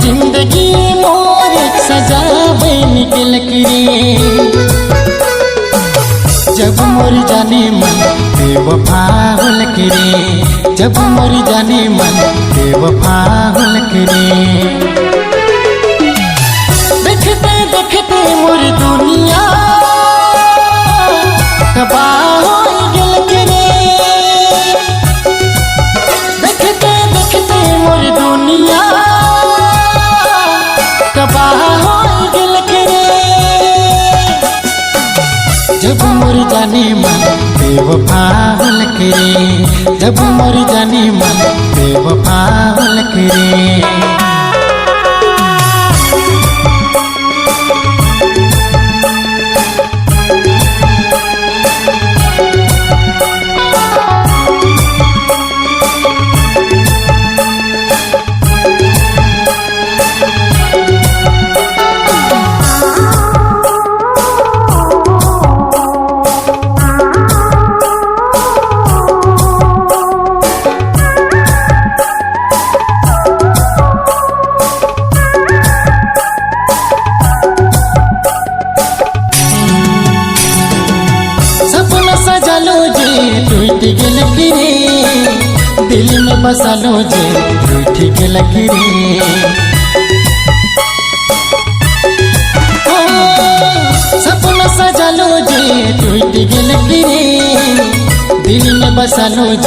जिंदगी मोर सजावे निकल रे। जब मोर जाने मन बेवफा होल रे, जब मोर जाने मन बेवफा होल रे। देखते देखते मोर दुनिया तबाह हो गेल रे। देखते देखते मोर दुनिया तबाह हो गेल रे। जब मोर जाने मन बेवफा होल रे, जब मोर जाने मन बेवफा होल रे। सजालो जे टूट गेल रे, दिल में बसालो जे टूट गेल रे। सपना सजालो जे टूट गेल रे, दिल में बसालो जे